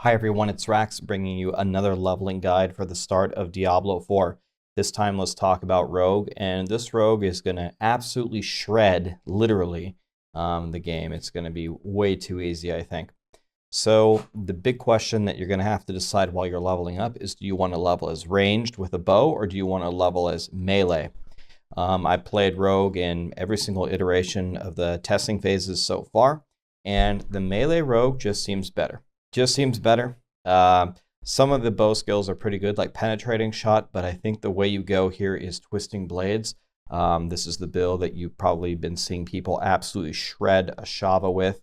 Hi everyone, it's Rax bringing you another leveling guide for the start of Diablo 4. This time let's talk about Rogue, and this Rogue is going to absolutely shred, literally, the game. It's going to be way too easy, I think. So the big question that you're going to have to decide while you're leveling up is, do you want to level as ranged with a bow, or do you want to level as melee? I played Rogue in every single iteration of the testing phases so far, and the melee Rogue just seems better. Some of the bow skills are pretty good, like penetrating shot, but I think the way you go here is twisting blades. This is the build that you've probably been seeing people absolutely shred a Shava with,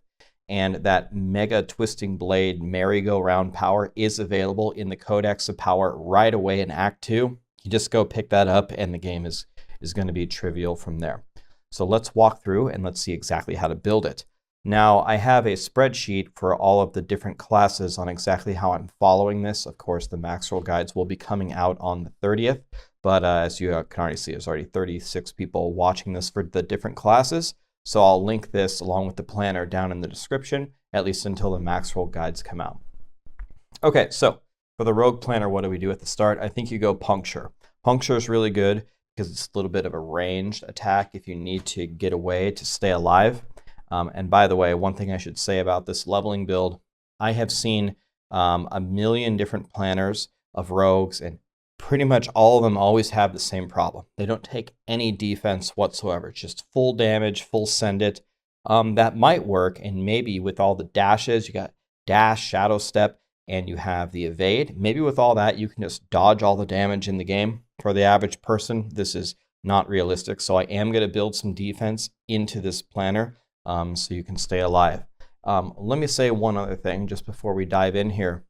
and that mega twisting blade merry-go-round power is available in the Codex of Power right away in Act 2. You just go pick that up, and the game is going to be trivial from there. So let's walk through and let's see exactly how to build it. Now, I have a spreadsheet for all of the different classes on exactly how I'm following this. Of course, the Maxroll guides will be coming out on the 30th, but as you can already see, there's already 36 people watching this for the different classes. So I'll link this along with the planner down in the description, at least until the Maxroll guides come out. Okay, so for the Rogue planner, what do we do at the start? I think you go Puncture. Puncture is really good because it's a little bit of a ranged attack if you need to get away to stay alive. And by the way, one thing I should say about this leveling build, I have seen a million different planners of rogues, and pretty much all of them always have the same problem. They don't take any defense whatsoever, just full damage, full send it. That might work, and maybe with all the dashes, you got dash, shadow step, and you have the evade. Maybe with all that, you can just dodge all the damage in the game. For the average person, this is not realistic, so I am going to build some defense into this planner. So you can stay alive. Let me say one other thing just before we dive in here.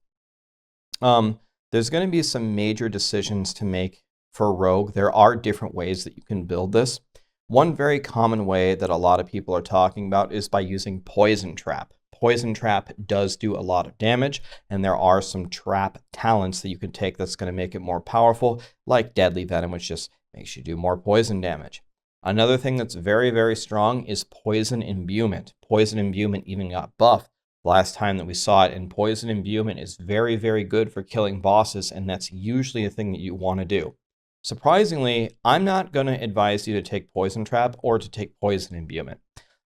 There's going to be some major decisions to make for Rogue. There are different ways that you can build this. One very common way that a lot of people are talking about is by using Poison Trap. Poison Trap does do a lot of damage, and there are some trap talents that you can take that's going to make it more powerful, like Deadly Venom, which just makes you do more poison damage. Another thing that's very, very strong is Poison Imbuement. Poison Imbuement even got buffed last time that we saw it, and Poison Imbuement is very, very good for killing bosses, and that's usually a thing that you want to do. Surprisingly, I'm not going to advise you to take Poison Trap or to take Poison Imbuement.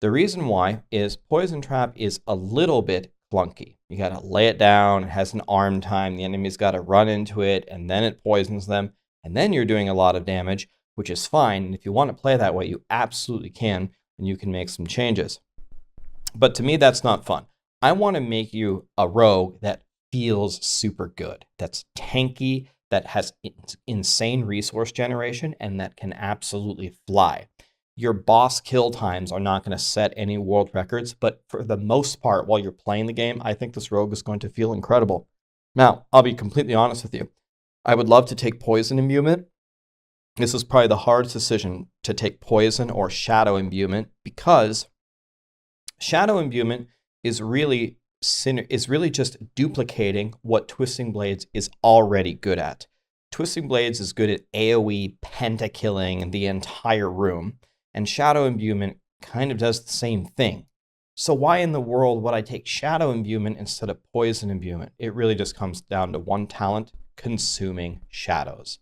The reason why is Poison Trap is a little bit clunky. You got to lay it down, it has an arm time, the enemy's got to run into it, and then it poisons them, and then you're doing a lot of damage, which is fine. And if you want to play that way, you absolutely can, and you can make some changes. But to me, that's not fun. I want to make you a rogue that feels super good, that's tanky, that has insane resource generation, and that can absolutely fly. Your boss kill times are not going to set any world records, but for the most part, while you're playing the game, I think this rogue is going to feel incredible. Now, I'll be completely honest with you. I would love to take Poison Imbuement. This is probably the hardest decision to take Poison or Shadow Imbuement, because Shadow Imbuement is really just duplicating what Twisting Blades is already good at. Twisting Blades is good at AoE pentakilling the entire room, and Shadow Imbuement kind of does the same thing. So why in the world would I take Shadow Imbuement instead of Poison Imbuement? It really just comes down to one talent: consuming shadows.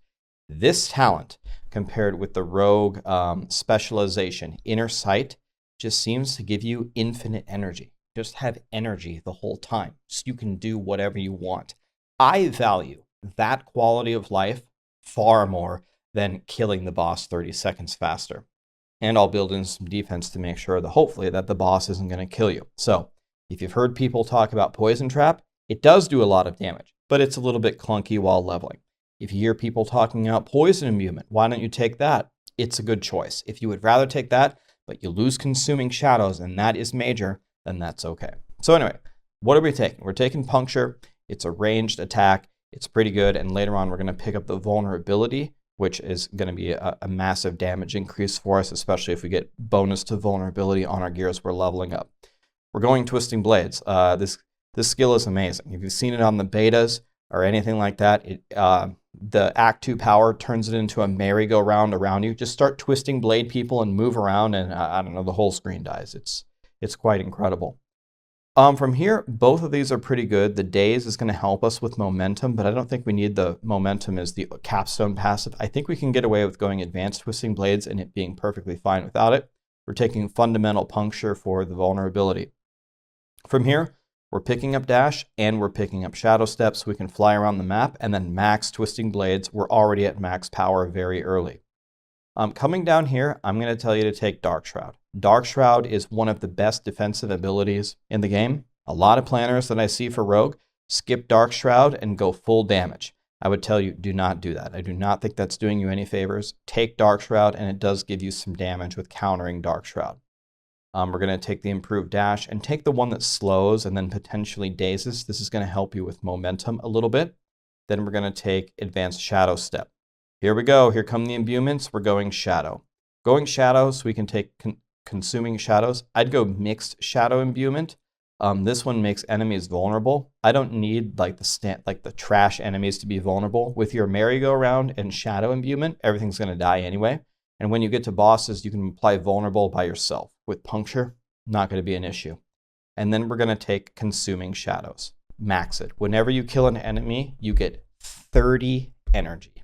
This talent, compared with the Rogue specialization, Inner Sight, just seems to give you infinite energy. Just have energy the whole time, so you can do whatever you want. I value that quality of life far more than killing the boss 30 seconds faster. And I'll build in some defense to make sure that hopefully that the boss isn't going to kill you. So if you've heard people talk about Poison Trap, it does do a lot of damage, but it's a little bit clunky while leveling. If you hear people talking about Poison Imbuement, why don't you take that? It's a good choice. If you would rather take that, but you lose consuming shadows, and that is major, then that's okay. So anyway, what are we taking? We're taking Puncture. It's a ranged attack. It's pretty good. And later on, we're going to pick up the Vulnerability, which is going to be a massive damage increase for us, especially if we get bonus to vulnerability on our gears we're leveling up. We're going Twisting Blades. This skill is amazing. If you've seen it on the betas or anything like that, the Act 2 power turns it into a merry-go-round around you. Just start twisting blade people and move around, and I don't know, the whole screen dies. It's quite incredible. From here, both of these are pretty good. The daze is going to help us with momentum, but I don't think we need the momentum as the capstone passive. I think we can get away with going advanced twisting blades and it being perfectly fine without it. We're taking fundamental puncture for the vulnerability. From here, we're picking up dash and we're picking up shadow step so we can fly around the map, and then max twisting blades. We're already at max power very early. Coming down here, I'm going to tell you to take Dark Shroud. Dark Shroud is one of the best defensive abilities in the game. A lot of planners that I see for Rogue skip Dark Shroud and go full damage. I would tell you, do not do that. I do not think that's doing you any favors. Take Dark Shroud, and it does give you some damage with countering Dark Shroud. We're going to take the improved dash and take the one that slows and then potentially dazes. This is going to help you with momentum a little bit. Then we're going to take advanced shadow step. Here we go. Here come the imbuements. We're going shadow. Going shadow so we can take consuming shadows. I'd go mixed shadow imbuement. This one makes enemies vulnerable. I don't need like the trash enemies to be vulnerable. With your merry-go-round and shadow imbuement, everything's going to die anyway. And when you get to bosses, you can apply vulnerable by yourself. With puncture, not going to be an issue. And then we're going to take consuming shadows. Max it. Whenever you kill an enemy, you get 30 energy.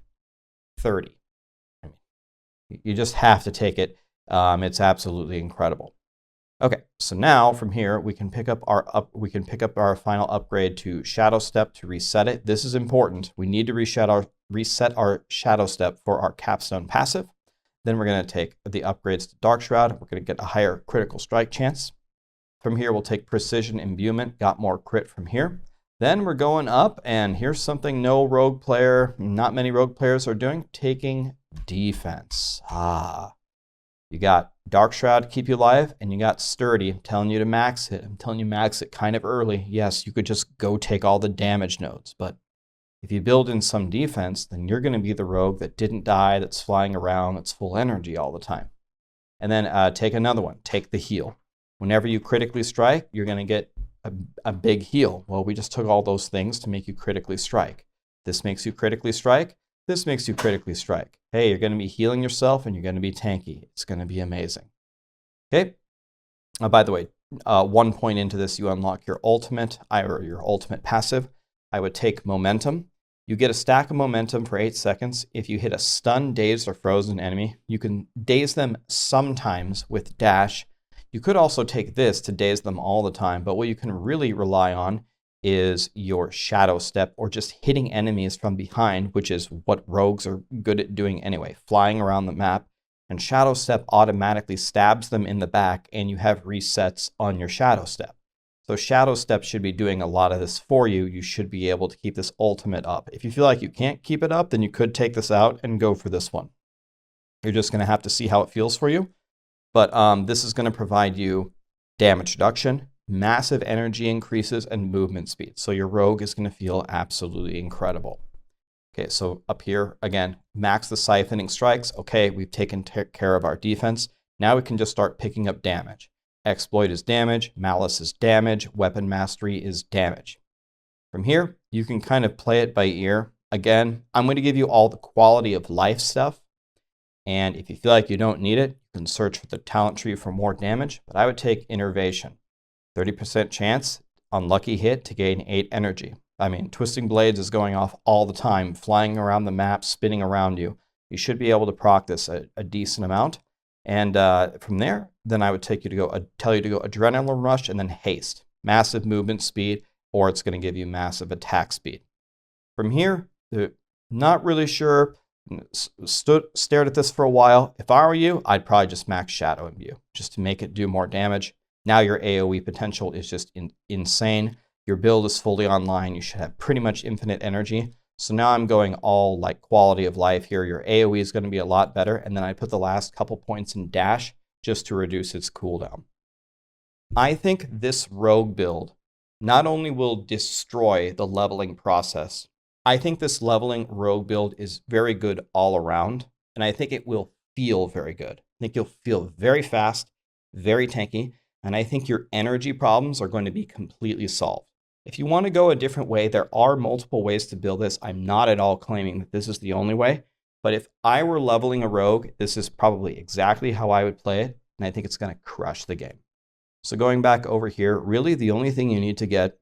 30. You just have to take it. It's absolutely incredible. Okay, so now from here we can pick up our final upgrade to Shadow Step to reset it. This is important. We need to reset our Shadow Step for our capstone passive. Then we're going to take the upgrades to Dark Shroud. We're going to get a higher critical strike chance. From here we'll take Precision Imbuement. Got more crit from here. Then we're going up, and here's something not many rogue players are doing, taking defense. You got Dark Shroud to keep you alive, and you got Sturdy. I'm telling you to max it. I'm telling you max it kind of early. Yes, you could just go take all the damage nodes, but if you build in some defense, then you're going to be the rogue that didn't die, that's flying around, that's full energy all the time. And then take another one. Take the heal. Whenever you critically strike, you're going to get a big heal. Well, we just took all those things to make you critically strike. This makes you critically strike. This makes you critically strike. Hey, you're going to be healing yourself and you're going to be tanky. It's going to be amazing. Okay. By the way, 1 point into this, you unlock your ultimate passive. I would take momentum. You get a stack of momentum for 8 seconds. If you hit a stunned, dazed, or frozen enemy, you can daze them sometimes with dash. You could also take this to daze them all the time, but what you can really rely on is your shadow step or just hitting enemies from behind, which is what rogues are good at doing anyway, flying around the map. And shadow step automatically stabs them in the back, and you have resets on your shadow step. So shadow step should be doing a lot of this for you. You should be able to keep this ultimate up. If you feel like you can't keep it up, then you could take this out and go for this one. You're just going to have to see how it feels for you. But this is going to provide you damage reduction, massive energy increases, and movement speed. So your rogue is going to feel absolutely incredible. Okay, so up here, again, max the siphoning strikes. Okay, we've taken care of our defense. Now we can just start picking up damage. Exploit is damage, malice is damage, weapon mastery is damage. From here, you can kind of play it by ear. Again, I'm going to give you all the quality of life stuff. And if you feel like you don't need it, you can search for the talent tree for more damage, but I would take Innervation. 30% chance, unlucky hit to gain 8 energy. I mean, Twisting Blades is going off all the time, flying around the map, spinning around you. You should be able to proc this a decent amount. And from there, then I would tell you to go Adrenaline Rush and then Haste. Massive movement speed, or it's going to give you massive attack speed. From here, not really sure. Stared at this for a while. If I were you, I'd probably just max Shadow Imbue just to make it do more damage. Now your AoE potential is just insane. Your build is fully online. You should have pretty much infinite energy. So now I'm going all like quality of life here. Your AoE is going to be a lot better. And then I put the last couple points in dash just to reduce its cooldown. I think this rogue build not only will destroy the leveling process, I think this leveling rogue build is very good all around, and I think it will feel very good. I think you'll feel very fast, very tanky, and I think your energy problems are going to be completely solved. If you want to go a different way, there are multiple ways to build this. I'm not at all claiming that this is the only way, but if I were leveling a rogue, this is probably exactly how I would play it, and I think it's going to crush the game. So going back over here, really the only thing you need to get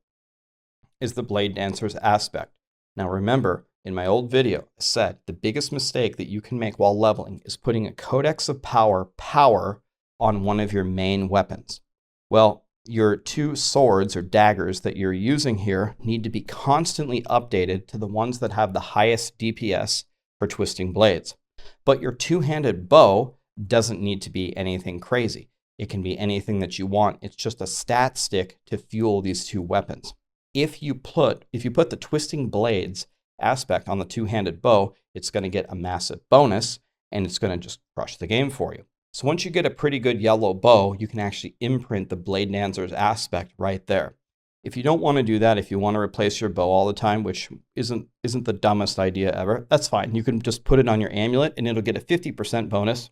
is the Blade Dancer's aspect. Now remember, in my old video, I said the biggest mistake that you can make while leveling is putting a Codex of Power on one of your main weapons. Well, your two swords or daggers that you're using here need to be constantly updated to the ones that have the highest DPS for twisting blades. But your two-handed bow doesn't need to be anything crazy. It can be anything that you want. It's just a stat stick to fuel these two weapons. If you put the twisting blades aspect on the two-handed bow, it's going to get a massive bonus, and it's going to just crush the game for you. So once you get a pretty good yellow bow, you can actually imprint the Blade Dancer's aspect right there. If you don't want to do that, if you want to replace your bow all the time, which isn't the dumbest idea ever, that's fine. You can just put it on your amulet, and it'll get a 50% bonus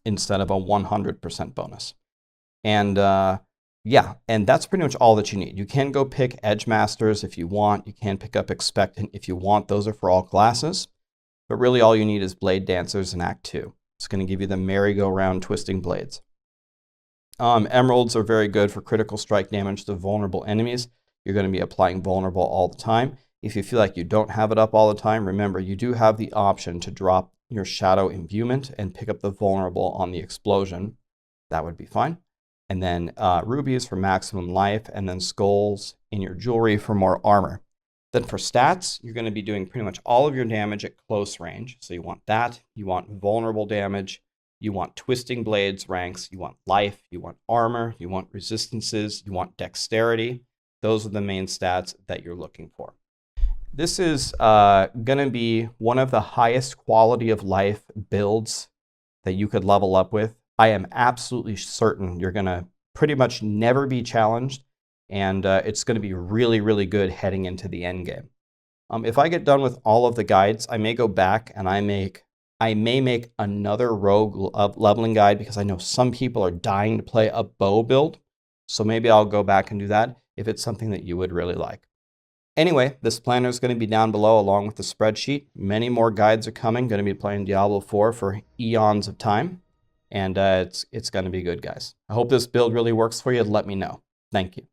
instead of a 100% bonus. And yeah, and that's pretty much all that you need. You can go pick Edge Masters if you want. You can pick up Expectant if you want. Those are for all classes. But really all you need is Blade Dancers in Act 2. It's going to give you the merry-go-round twisting blades. Emeralds are very good for critical strike damage to vulnerable enemies. You're going to be applying vulnerable all the time. If you feel like you don't have it up all the time, remember you do have the option to drop your Shadow Imbuement and pick up the vulnerable on the explosion. That would be fine. And then rubies for maximum life, and then skulls in your jewelry for more armor. Then for stats, you're going to be doing pretty much all of your damage at close range. So you want that, you want vulnerable damage, you want twisting blades ranks, you want life, you want armor, you want resistances, you want dexterity. Those are the main stats that you're looking for. This is going to be one of the highest quality of life builds that you could level up with. I am absolutely certain you're going to pretty much never be challenged, and it's going to be really, really good heading into the end game. If I get done with all of the guides, I may go back and I may make another rogue leveling guide, because I know some people are dying to play a bow build. So maybe I'll go back and do that if it's something that you would really like. Anyway, this planner is going to be down below along with the spreadsheet. Many more guides are coming. Going to be playing Diablo 4 for eons of time. And it's going to be good, guys. I hope this build really works for you. Let me know. Thank you.